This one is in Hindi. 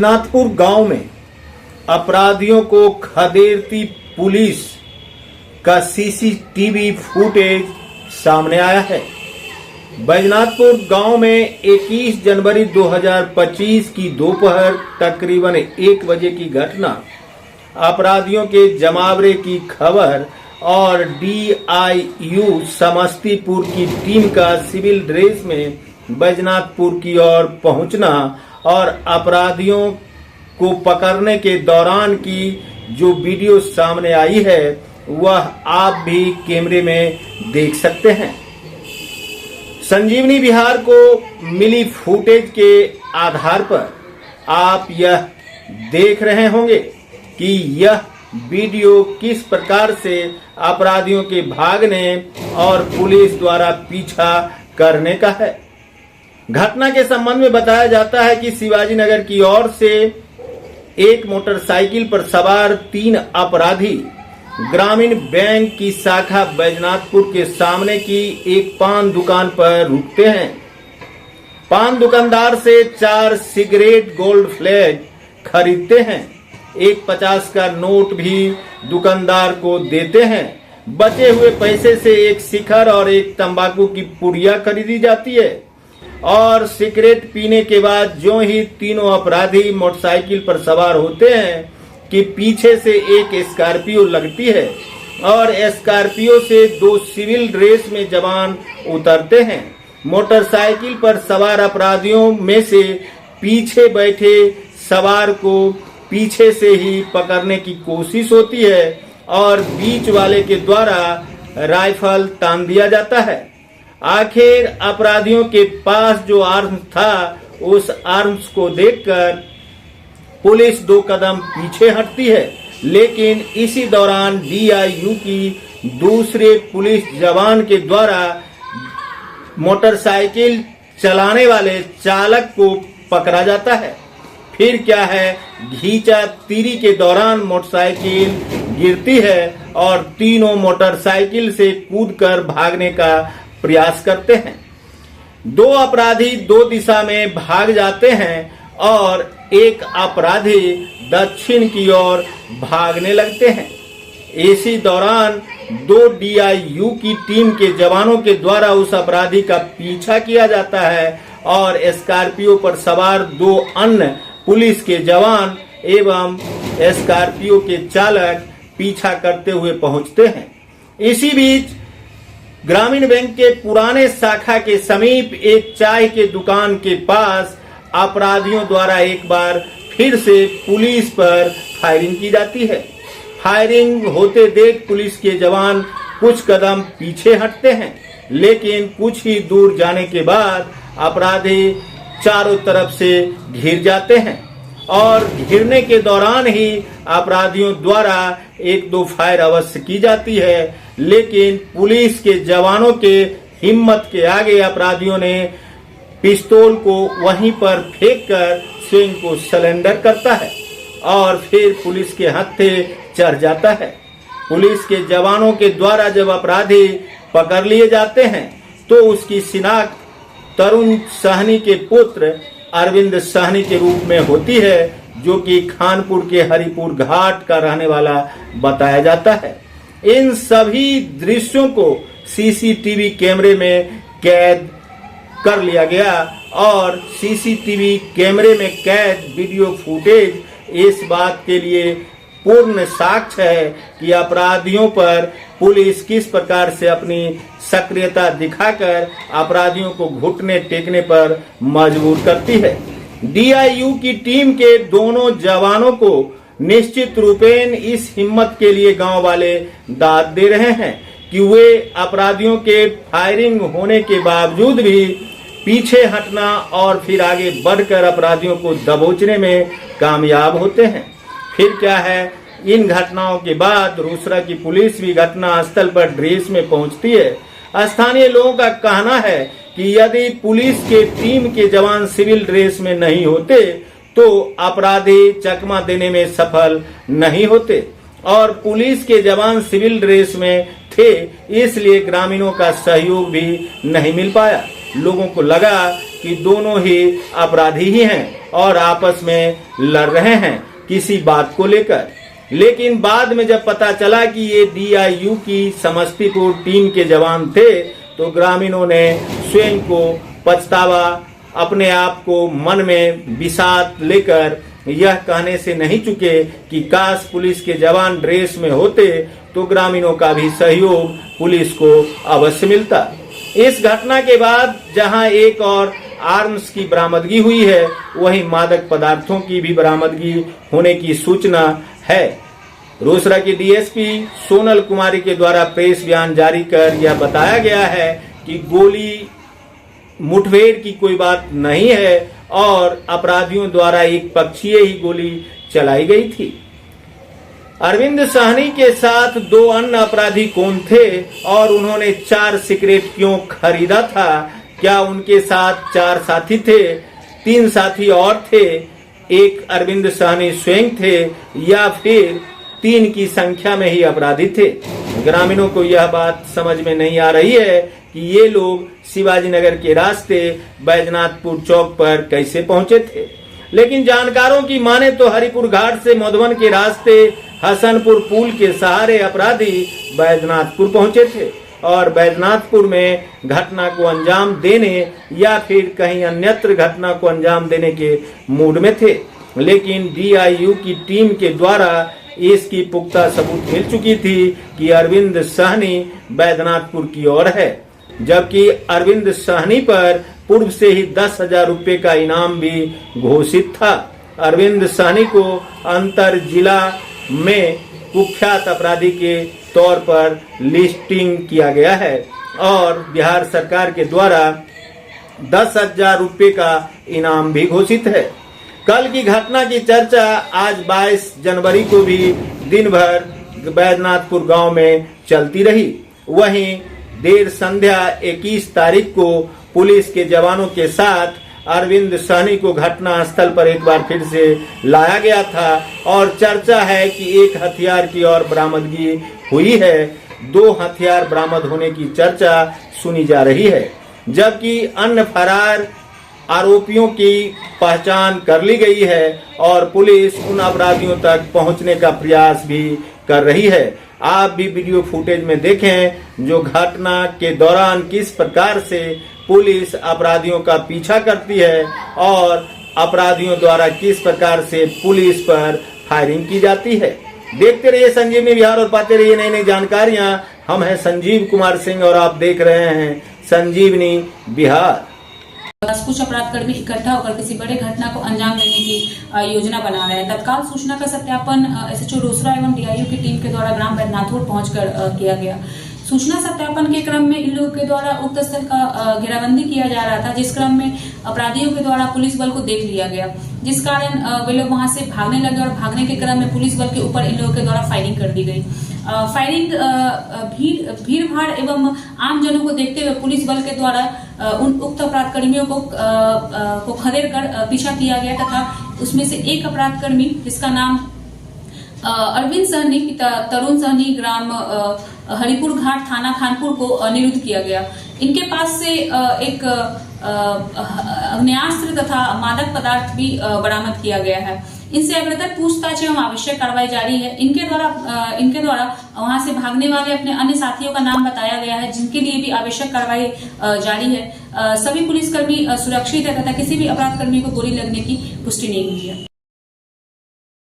बैजनाथपुर गांव में अपराधियों को खदेड़ती पुलिस का सीसीटीवी फुटेज सामने आया है। बैजनाथपुर गांव में 21 जनवरी 2025 की दोपहर तकरीबन 1 बजे की घटना अपराधियों के जमावड़े की खबर और DIU समस्तीपुर की टीम का सिविल ड्रेस में बैजनाथपुर की ओर पहुंचना और अपराधियों को पकड़ने के दौरान की जो वीडियो सामने आई है वह आप भी कैमरे में देख सकते हैं। संजीवनी बिहार को मिली फुटेज के आधार पर आप यह देख रहे होंगे कि यह वीडियो किस प्रकार से अपराधियों के भागने और पुलिस द्वारा पीछा करने का है। घटना के संबंध में बताया जाता है कि शिवाजी नगर की ओर से एक मोटरसाइकिल पर सवार 3 अपराधी ग्रामीण बैंक की शाखा बैजनाथपुर के सामने की एक पान दुकान पर रुकते हैं। पान दुकानदार से 4 सिगरेट गोल्ड फ्लैग खरीदते हैं। एक 50 का नोट भी दुकानदार को देते हैं। बचे हुए पैसे से एक शिखर और एक तंबाकू की पुड़िया खरीदी जाती है और सिगरेट पीने के बाद जो ही तीनों अपराधी मोटरसाइकिल पर सवार होते हैं कि पीछे से एक स्कॉर्पियो लगती है और स्कॉर्पियो से 2 सिविल ड्रेस में जवान उतरते हैं। मोटरसाइकिल पर सवार अपराधियों में से पीछे बैठे सवार को पीछे से ही पकड़ने की कोशिश होती है और बीच वाले के द्वारा राइफल तान दिया जाता है। आखिर अपराधियों के पास जो आर्म्स था उस आर्म्स को देखकर पुलिस 2 कदम पीछे हटती है, लेकिन इसी दौरान DIU की दूसरे पुलिस जवान के द्वारा मोटरसाइकिल चलाने वाले चालक को पकड़ा जाता है। फिर क्या है, घींचा तीरी के दौरान मोटरसाइकिल गिरती है और तीनों मोटरसाइकिल से कूदकर भागने का प्रयास करते हैं। 2 अपराधी 2 दिशा में भाग जाते हैं और एक अपराधी दक्षिण की ओर भागने लगते हैं। इसी दौरान 2 DIU की टीम के जवानों के द्वारा उस अपराधी का पीछा किया जाता है और स्कॉर्पियो पर सवार 2 अन्य पुलिस के जवान एवं स्कॉर्पियो के चालक पीछा करते हुए पहुंचते हैं। इसी बीच ग्रामीण बैंक के पुराने शाखा के समीप एक चाय के दुकान के पास अपराधियों द्वारा एक बार फिर से पुलिस पर फायरिंग की जाती है। फायरिंग होते देख पुलिस के जवान कुछ कदम पीछे हटते हैं, लेकिन कुछ ही दूर जाने के बाद अपराधी चारों तरफ से घिर जाते हैं और घिरने के दौरान ही अपराधियों द्वारा 1-2 फायर अवश्य की जाती है, लेकिन पुलिस के जवानों के हिम्मत के आगे अपराधियों ने पिस्तौल को वहीं पर फेंककर स्वयं को सरेंडर करता है और फिर पुलिस के हत्थे चढ़ जाता है। पुलिस के जवानों के द्वारा जब अपराधी पकड़ लिए जाते हैं तो उसकी शिनाख्त तरुण साहनी के पुत्र अरविंद साहनी के रूप में होती है, जो कि खानपुर के हरिपुर घाट का रहने वाला बताया जाता है। इन सभी दृश्यों को CCTV कैमरे में कैद कर लिया गया और CCTV कैमरे में कैद वीडियो फुटेज इस बात के लिए पूर्ण साक्ष्य है कि अपराधियों पर पुलिस किस प्रकार से अपनी सक्रियता दिखाकर अपराधियों को घुटने टेकने पर मजबूर करती है। DIU की टीम के दोनों जवानों को निश्चित रूपेण इस हिम्मत के लिए गांव वाले दाद दे रहे हैं कि वे अपराधियों के फायरिंग होने के बावजूद भी पीछे हटना और फिर आगे बढ़कर अपराधियों को दबोचने में कामयाब होते हैं। फिर क्या है, इन घटनाओं के बाद रोसड़ा की पुलिस भी घटना स्थल पर ड्रेस में पहुंचती है। स्थानीय लोगों का कहना है कि यदि पुलिस के टीम के जवान सिविल ड्रेस में नहीं होते तो अपराधी चकमा देने में सफल नहीं होते और पुलिस के जवान सिविल ड्रेस में थे, इसलिए ग्रामीणों का सहयोग भी नहीं मिल पाया। लोगों को लगा कि दोनों ही अपराधी ही हैं और आपस में लड़ रहे हैं किसी बात को लेकर। लेकिन बाद में जब पता चला कि ये DIU की समस्तीपुर टीम के जवान थे तो ग्रामीणों ने स्वयं को पछतावा, अपने आप को मन में विषाद लेकर यह कहने से नहीं चुके कि काश पुलिस के जवान ड्रेस में होते तो ग्रामीणों का भी सहयोग पुलिस को अवश्य मिलता। इस घटना के बाद जहां एक और आर्म्स की बरामदगी हुई है, वहीं मादक पदार्थों की भी बरामदगी होने की सूचना है। रोसड़ा की DSP सोनल कुमारी के द्वारा प्रेस बयान जारी कर यह बताया गया है कि गोली मुठभेड़ की कोई बात नहीं है और अपराधियों द्वारा एक पक्षीय ही गोली चलाई गई थी। अरविंद साहनी के साथ 2 अन्य अपराधी कौन थे और उन्होंने 4 सिगरेट क्यों खरीदा था? क्या उनके साथ 4 साथी थे, 3 साथी और थे, एक अरविंद साहनी स्वयं थे या फिर 3 की संख्या में ही अपराधी थे? ग्रामीणों को यह बात समझ में नहीं आ रही है कि ये लोग शिवाजी नगर के रास्ते बैजनाथपुर चौक पर कैसे पहुंचे थे। लेकिन जानकारों की माने तो हरिपुर घाट से मधुबन के रास्ते हसनपुर पुल के सहारे अपराधी बैजनाथपुर पहुंचे थे और बैजनाथपुर में घटना को अंजाम देने या फिर कहीं अन्यत्र घटना को अंजाम देने के मूड में थे। लेकिन DIU की टीम के द्वारा इसकी पुख्ता सबूत मिल चुकी थी कि अरविंद साहनी बैजनाथपुर की ओर है, जबकि अरविंद साहनी पर पूर्व से ही 10,000 रुपए का इनाम भी घोषित था। अरविंद साहनी को अंतर जिला में कुख्यात अपराधी के तौर पर लिस्टिंग किया गया है और बिहार सरकार के द्वारा 10,000 रुपए का इनाम भी घोषित है। कल की घटना की चर्चा आज 22 जनवरी को भी दिन भर बैजनाथपुर गांव में चलती रही। वहीं देर संध्या 21 तारीख को पुलिस के जवानों के साथ अरविंद साहनी को घटना स्थल पर एक बार फिर से लाया गया था और चर्चा है कि एक हथियार की और बरामदगी हुई है। 2 हथियार बरामद होने की चर्चा सुनी जा रही है, जबकि अन्य फरार आरोपियों की पहचान कर ली गई है और पुलिस उन अपराधियों तक पहुंचने का प्रयास भी कर रही है। आप भी वीडियो फुटेज में देखें जो घटना के दौरान किस प्रकार से पुलिस अपराधियों का पीछा करती है और अपराधियों द्वारा किस प्रकार से पुलिस पर फायरिंग की जाती है। देखते रहिए संजीवनी बिहार और पाते रहिए नई नई जानकारियां। हम हैं संजीव कुमार सिंह और आप देख रहे हैं संजीवनी बिहार। कुछ अपराधकर्मी इकट्ठा होकर किसी बड़े घटना को अंजाम देने की योजना बना रहे हैं। तत्काल सूचना का सत्यापन SHO रोसड़ा एवं DIU की टीम के द्वारा ग्राम बैजनाथपुर पहुंचकर किया गया। सूचना सत्यापन के क्रम में इन लोगों के द्वारा उक्त स्थल का घेराबंदी किया जा रहा था, जिस क्रम में अपराधियों के द्वारा पुलिस बल को देख लिया गया, जिस कारण वे लोग वहां से भागने लगे और भागने के क्रम में पुलिस बल के ऊपर इन लोगों के द्वारा फायरिंग कर दी गई। फायरिंग भीड़ भाड़ एवं आम जनों को देखते हुए पुलिस बल के द्वारा उन उक्त अपराधकर्मियों को खदेड़ कर पीछा किया गया तथा उसमें से एक अपराधकर्मी जिसका नाम अरविंद साहनी पिता तरुण साहनी ग्राम हरिपुर घाट थाना खानपुर को निरुद्ध किया गया। इनके पास से एक आग्नेयास्त्र तथा मादक पदार्थ भी बरामद किया गया है। इनसे अग्रतर पूछताछ एवं आवश्यक कार्रवाई जारी है। इनके द्वारा वहां से भागने वाले अपने अन्य साथियों का नाम बताया गया है, जिनके लिए भी आवश्यक कार्रवाई जारी है। सभी पुलिसकर्मी सुरक्षित है तथा किसी भी अपराधकर्मी को गोली लगने की पुष्टि नहीं हुई है।